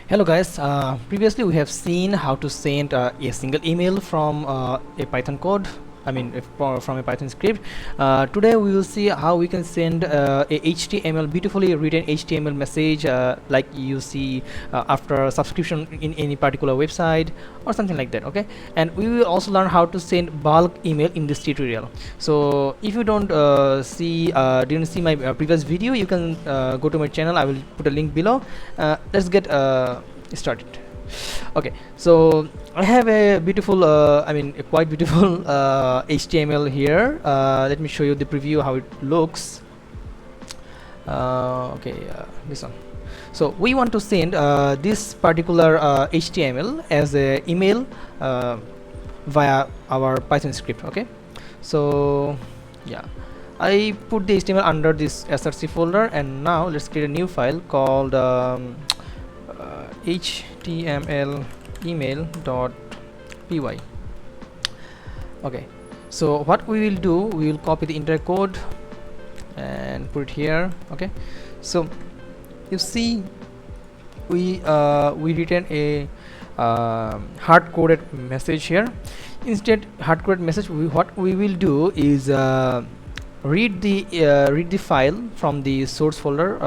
Hello guys, previously we have seen how to send a single email from a Python code, from a Python script. Today we will see how we can send a HTML, beautifully written HTML message like you see after subscription in any particular website or something like that, okay? And we will also learn how to send bulk email in this tutorial. So if you don't didn't see my previous video, you can go to my channel. I will put a link below. Let's get started. Okay, so I have a beautiful a quite beautiful HTML here. Let me show you the preview how it looks. This one. So we want to send this particular HTML as a email via our Python script. Okay, so yeah, I put the HTML under this src folder, and now let's create a new file called html email.py. okay, so what we will do, we will copy the entire code and put it here. Okay, so you see we written a hard-coded message here. Instead hard-coded message, what we will do is read the file from the source folder,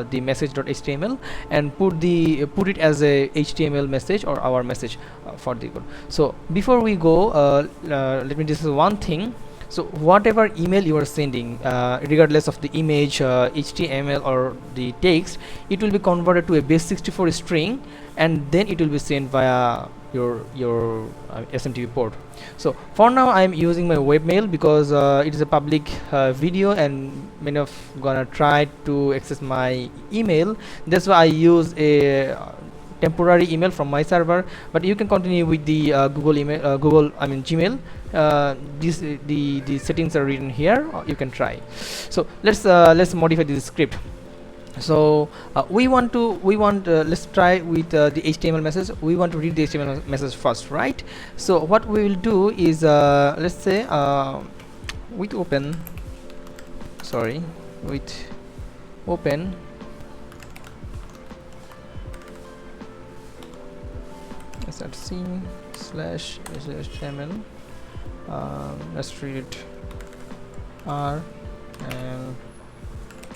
the message.html, and put it as a HTML message or our message for the code. So before we go, let me discuss one thing. So whatever email you are sending, regardless of the image, HTML or the text, it will be converted to a base64 string, and then it will be sent via your SMTP port. So for now I am using my webmail because it is a public video and many of gonna try to access my email. That's why I use a temporary email from my server, but you can continue with the Google email, Gmail. The settings are written here. You can try. So let's modify this script. So let's try with the HTML message. We want to read the HTML message first, right? So what we will do is let's say with open src slash html, let's read it r and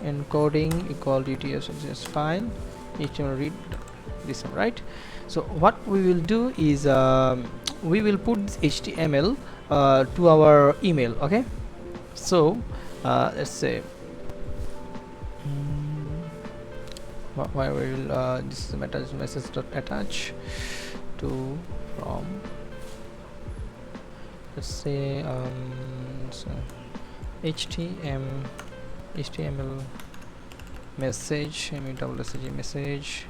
encoding equal dts of this file html read this one, right? So what we will do is we will put this HTML to our email. Okay, so let's say why we will this is the message dot attach to from, let's say so HTML message message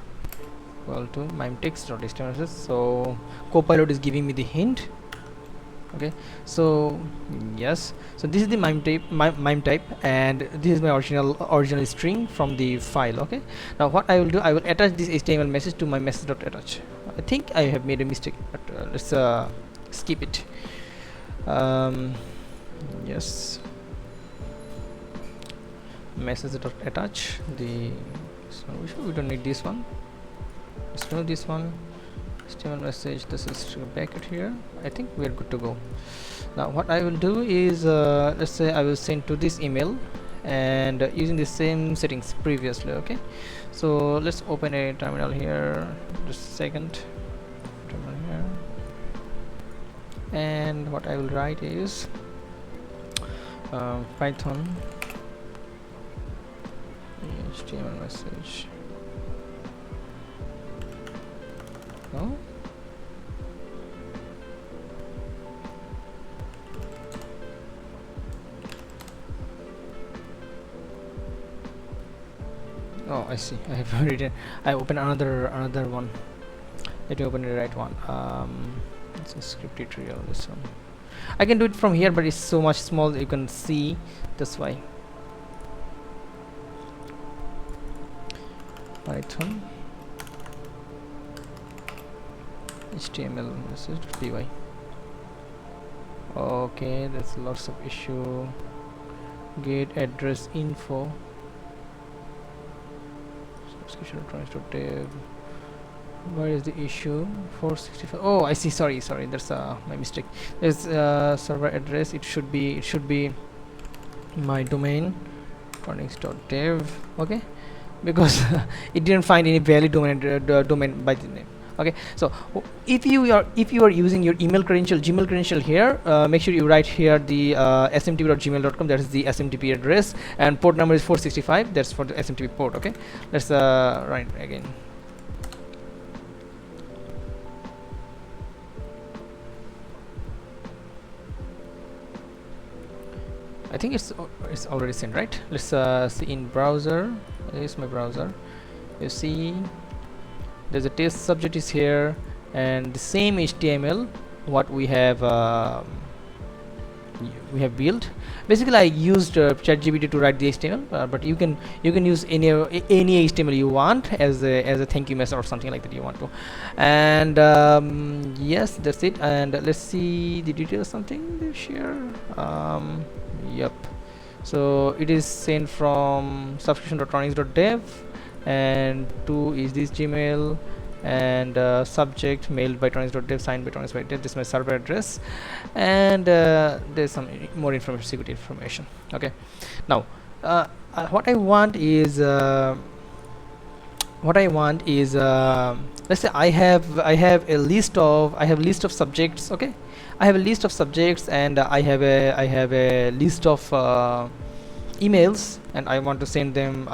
equal to mime.text.html. so Copilot is giving me the hint. Okay, so yes, so this is the mime type, and this is my original string from the file. Okay, now what I will do, I will attach this HTML message to my message.attach. I think I have made a mistake, but let's skip it. Yes, message.attach the, so we don't need this one, let's remove this one. HTML message, this is bracket here. I think we are good to go. Now what I will do is let's say I will send to this email, and using the same settings previously. Okay, so let's open a terminal here, just a second, terminal here, and what I will write is Python HTML message. No, oh, I see, I have written, I open another one. Let me open the right one. It's a script tutorial, this one. I can do it from here, but it's so much small you can see, that's why. Python HTML message.py. okay, that's lots of issue. Get address info, subscription transfer tab, where is the issue? 465. Oh, I see. Sorry, that's my mistake. There's server address. It should be my domain electronics.dev. Okay, because it didn't find any valid domain by the name. Okay, so if you are using your email credential, Gmail credential here, make sure you write here the smtp.gmail.com. that is the smtp address, and port number is 465. That's for the smtp port. Okay, let's write again. I think it's already sent, right? Let's see in browser. Here's my browser. You see there's a test subject is here, and the same HTML what we have built. Basically I used ChatGPT to write the HTML, but you can use any HTML you want as a thank you message or something like that you want to. And yes, that's it. And let's see the details, something they share. Yep, so it is sent from subscription.electronics.dev, and to is this Gmail, and subject mailed by electronics.dev, signed by electronics.dev. This is my server address, and there's some more information, security information. Okay, now what I want is let's say I have a list of subjects. Okay, I have a list of subjects, and I have a list of emails, and I want to send them.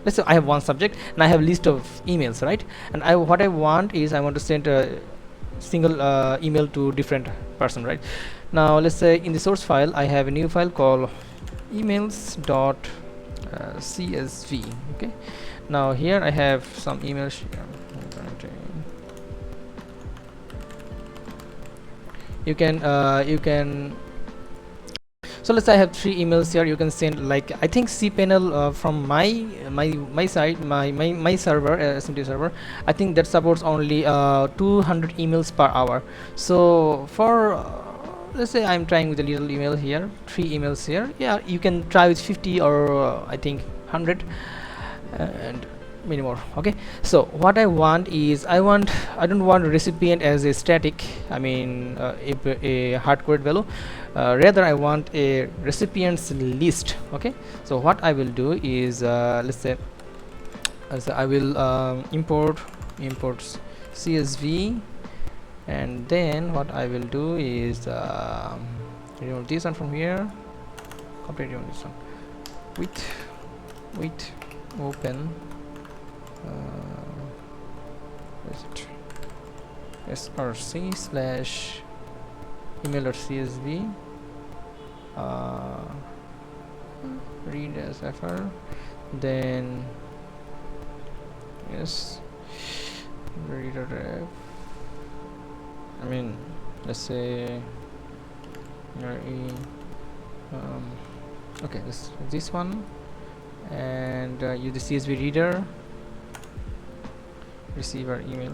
Let's say I have one subject and I have a list of emails, right? And what I want to send a single email to different person, right? Now let's say in the source file I have a new file called emails.csv. okay, now here I have some emails here. You can so let's say I have 3 emails here. You can send, like, I think cPanel from my side, my server, SMT server, I think that supports only 200 emails per hour. So for let's say I'm trying with a little email here, 3 emails here. Yeah, you can try with 50 or I think 100 and many more. Okay, so what I want is I don't want recipient as a static, I mean a hard-coded value. Rather I want a recipients list. Okay, so what I will do is let's say I will import CSV, and then what I will do is remove this one from here, completely remove this one with open src slash email.csv read as fr, then yes reader ref, I mean let's say okay, this one, and use the CSV reader, receiver email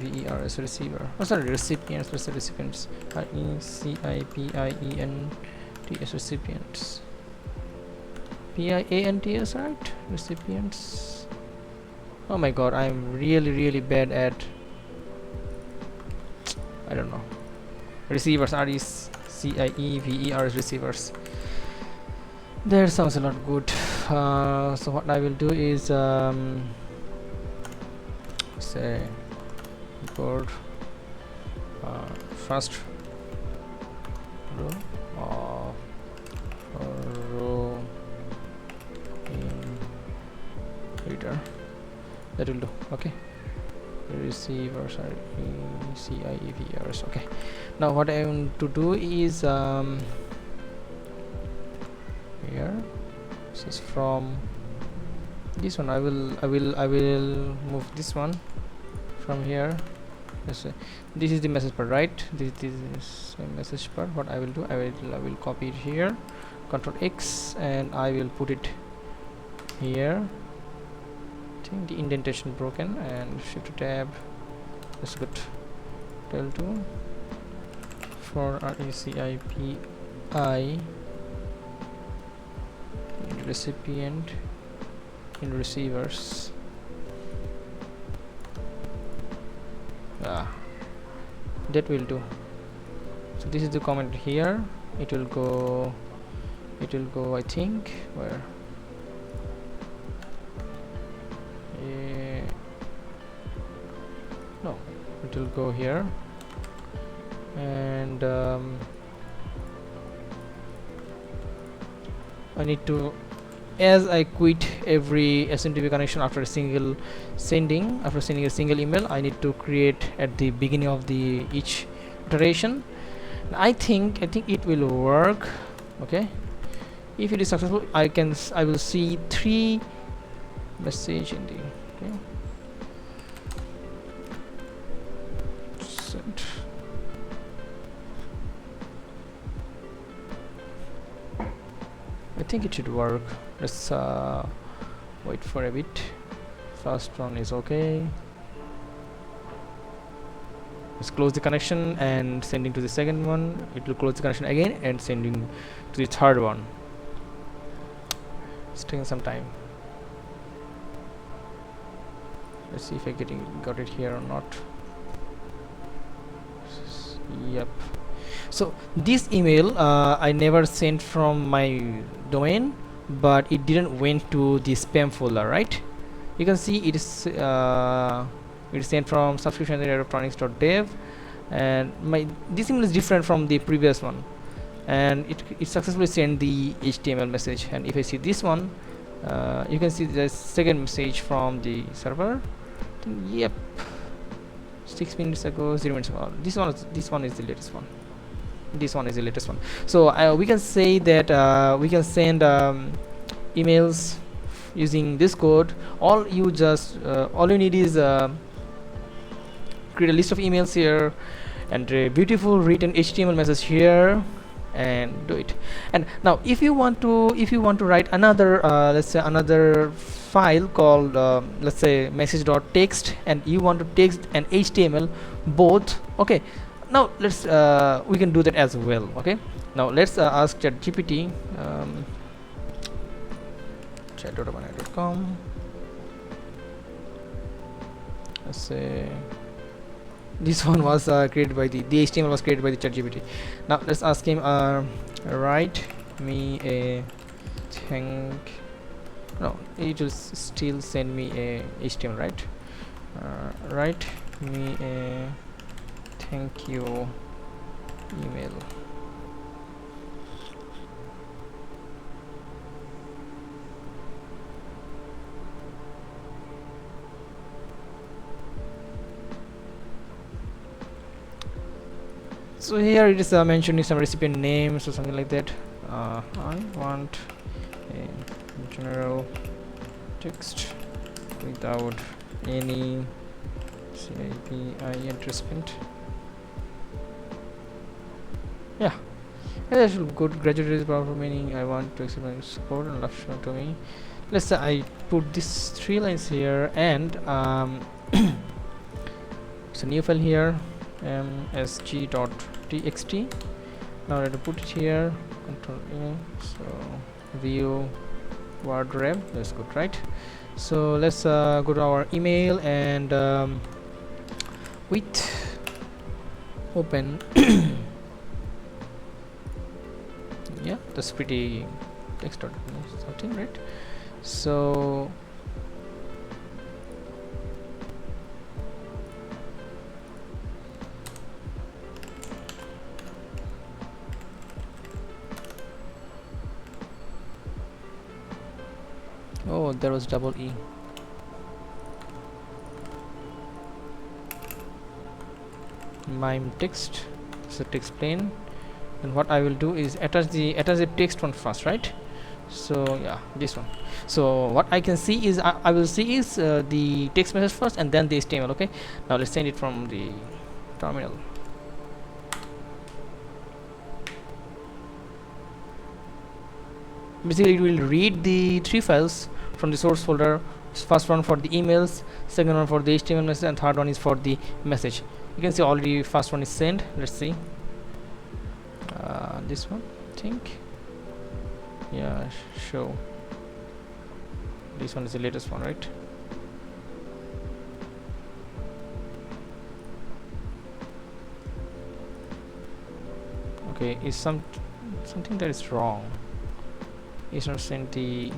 RECIEVERS receiver. Oh sorry, recipients. Let's say recipients, RECIPIENTS recipients, PIANTS, right? Recipients. Oh my god, I'm really bad at, I don't know, receivers. RECIEVERS receivers. That sounds a lot good. So what I will do is say import first row in reader. That will do. Okay, receivers are CIEVRs. Okay, now what I want to do is here, this is from this one. I will move this one from here. Let's say this is the message part, right? This is a message part. What I will do, I will copy it here, Control X, and I will put it here. I think the indentation broken, and Shift Tab. That's good. Del 2 for RECIPI recipient in receivers. That will do. So this is the comment here. It will go I think where no, it will go here, and I need to, as I quit every SMTP connection after a single sending a single email, I need to create at the beginning of the each iteration. I think it will work. Okay, if it is successful, I will see 3 message in the okay. Send. I think it should work. Let's wait for a bit. First one is okay. Let's close the connection and sending to the second one. It will close the connection again and sending to the third one. It's taking some time. Let's see if I got it here or not. Yep. So this email I never sent from my domain, but it didn't went to the spam folder, right? You can see it is sent from subscription@electronics.dev, and this email is different from the previous one, and it successfully sent the HTML message. And if I see this one, you can see the second message from the server. Yep, 6 minutes ago, 0 minutes ago. This one is the latest one. This one is the latest one. So we can say that we can send emails using this code. All you need is create a list of emails here and a beautiful written HTML message here, and do it. And now if you want to write another let's say another file called let's say message.txt, and you want to text and HTML both, okay, now let's we can do that as well. Okay, now let's ask ChatGPT, chat.openai.com. let's say this one was created by the HTML was created by the ChatGPT. Now let's ask him write me a no, it will still send me a HTML, right? Write me a thank you email. So here it is mentioning some recipient names or something like that. I want a general text without any CIPI recipient. Yeah, that should good. Graduate problem meaning I want to explain support and love to me. Let's say I put these 3 lines here, and it's a new file here, msg.txt. now I have to put it here, control A, so view wardrobe, that's good, right? So let's go to our email and with open yeah, that's pretty text something, right? So oh, there was double E. Mime text, so text plain, and what I will do is attach the text one first, right? So yeah, this one. So what I can see is I will see is the text message first and then the HTML. Okay, now let's send it from the terminal. Basically it will read the 3 files from the source folder. First one for the emails, second one for the HTML message, and third one is for the message. You can see already first one is sent. Let's see this one, I think. Yeah, show. This one is the latest one, right? Okay, is something that is wrong. It's not sent the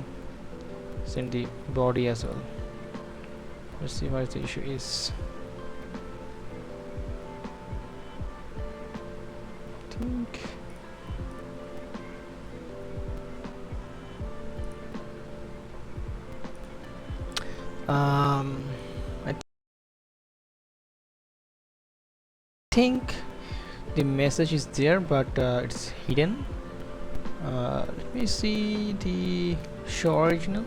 body as well. Let's see what the issue is. I think I think the message is there, but it's hidden. Let me see the show original.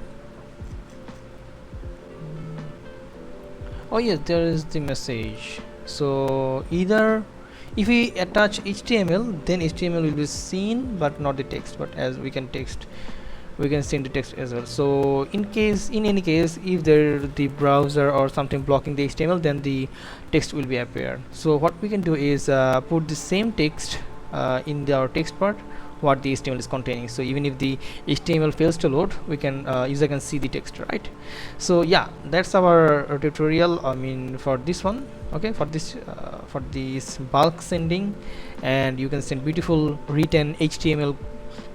Oh yes, there is the message. So either if we attach HTML, then HTML will be seen but not the text, but as we can text, we can send the text as well. So in any case, if there the browser or something blocking the HTML, then the text will be appear. So what we can do is put the same text in our text part what the HTML is containing. So even if the HTML fails to load, we can user can see the text, right? So yeah, that's our tutorial, I mean, for this one. Okay, for this bulk sending, and you can send beautiful written HTML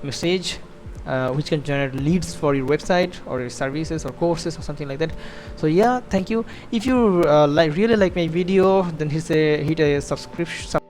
message which can generate leads for your website or your services or courses or something like that. So yeah, thank you. If you really like my video, then hit a subscription